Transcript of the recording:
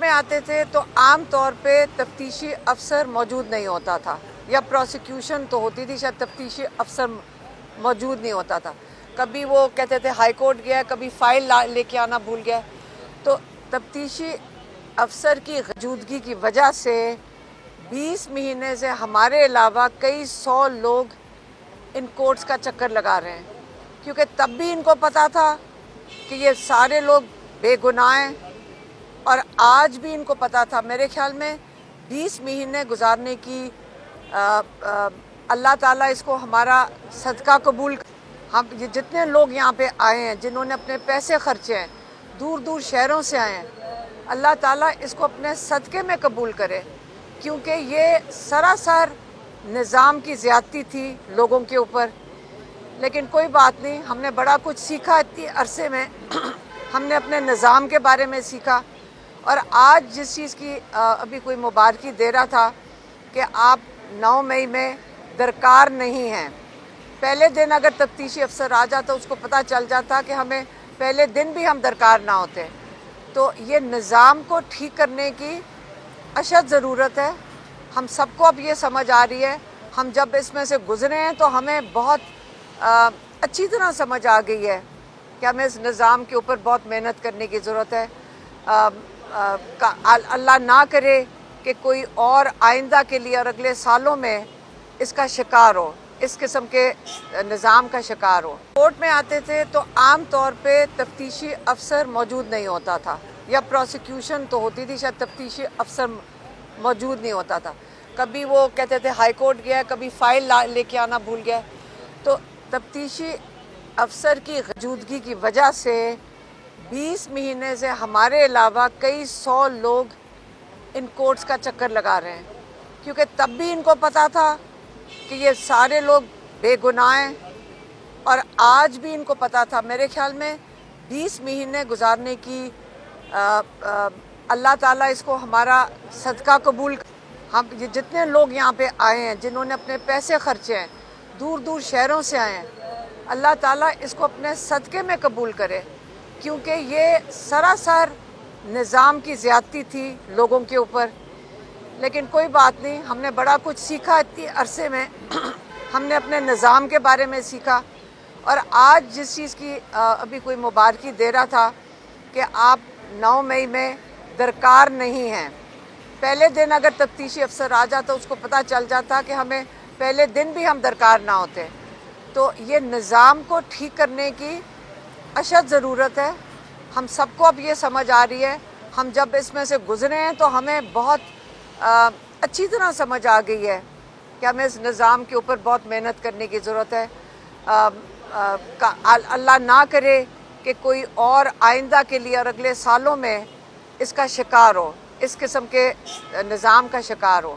में आते थे तो आम तौर पे तफ्तीशी अफसर मौजूद नहीं होता था, या प्रोसिक्यूशन तो होती थी, शायद तफ्तीशी अफसर मौजूद नहीं होता था। कभी वो कहते थे हाई कोर्ट गया, कभी फाइल लेके आना भूल गया। तो तफ्तीशी अफसर की मौजूदगी की वजह से 20 महीने से हमारे अलावा कई 100 लोग इन कोर्ट्स का चक्कर लगा रहे हैं, क्योंकि तब भी इनको पता था कि ये सारे लोग बेगुनाह हैं, और आज भी इनको पता था। मेरे ख्याल में 20 महीने गुजारने की अल्लाह ताला इसको हमारा सदका कबूल। हम ये जितने लोग यहाँ पे आए हैं, जिन्होंने अपने पैसे खर्चे हैं, दूर दूर शहरों से आए हैं, अल्लाह ताला इसको अपने सदक़े में कबूल करे, क्योंकि ये सरासर निज़ाम की ज़्यादती थी लोगों के ऊपर। लेकिन कोई बात नहीं, हमने बड़ा कुछ सीखा इतनी अरसे में। हमने अपने निज़ाम के बारे में सीखा, और आज जिस चीज़ की अभी कोई मुबारकी दे रहा था कि आप 9 मई में दरकार नहीं हैं। पहले दिन अगर तफ्तीशी अफसर आ जाता, उसको पता चल जाता कि हमें पहले दिन भी हम दरकार ना होते। तो ये निज़ाम को ठीक करने की अशद ज़रूरत है। हम सबको अब ये समझ आ रही है, हम जब इसमें से गुज़रे हैं तो हमें बहुत अच्छी तरह समझ आ गई है कि हमें इस निज़ाम के ऊपर बहुत मेहनत करने की ज़रूरत है। अल्लाह ना करे कि कोई और आइंदा के लिए और अगले सालों में इसका शिकार हो, इस किस्म के निज़ाम का शिकार हो। कोर्ट में आते थे तो आम तौर पे तफ्तीशी अफसर मौजूद नहीं होता था, या प्रोसिक्यूशन तो होती थी, शायद तफ्तीशी अफसर मौजूद नहीं होता था। कभी वो कहते थे हाई कोर्ट गया, कभी फाइल लेके आना भूल गया। तो तफ्तीशी अफसर की मौजूदगी की वजह से 20 महीने से हमारे अलावा कई 100 लोग इन कोर्ट्स का चक्कर लगा रहे हैं, क्योंकि तब भी इनको पता था कि ये सारे लोग बेगुनाह हैं, और आज भी इनको पता था। मेरे ख्याल में 20 महीने गुजारने की अल्लाह ताला इसको हमारा सदका कबूल। हम ये जितने लोग यहाँ पे आए हैं, जिन्होंने अपने पैसे खर्चे हैं, दूर दूर शहरों से आए हैं, अल्लाह ताला इसको अपने सदक़े में कबूल करे, क्योंकि ये सरासर निज़ाम की ज़्यादती थी लोगों के ऊपर। लेकिन कोई बात नहीं, हमने बड़ा कुछ सीखा इतनी अरसे में। हमने अपने निज़ाम के बारे में सीखा, और आज जिस चीज़ की अभी कोई मुबारकी दे रहा था कि आप 9 मई में दरकार नहीं हैं। पहले दिन अगर तफ्तीशी अफसर आ जाता, उसको पता चल जाता कि हमें पहले दिन भी हम दरकार ना होते। तो ये निज़ाम को ठीक करने की अशद ज़रूरत है। हम सबको अब ये समझ आ रही है, हम जब इसमें से गुज़रे हैं तो हमें बहुत अच्छी तरह समझ आ गई है कि हमें इस निज़ाम के ऊपर बहुत मेहनत करने की ज़रूरत है। अल्लाह ना करे कि कोई और आइंदा के लिए और अगले सालों में इसका शिकार हो, इस किस्म के निज़ाम का शिकार हो।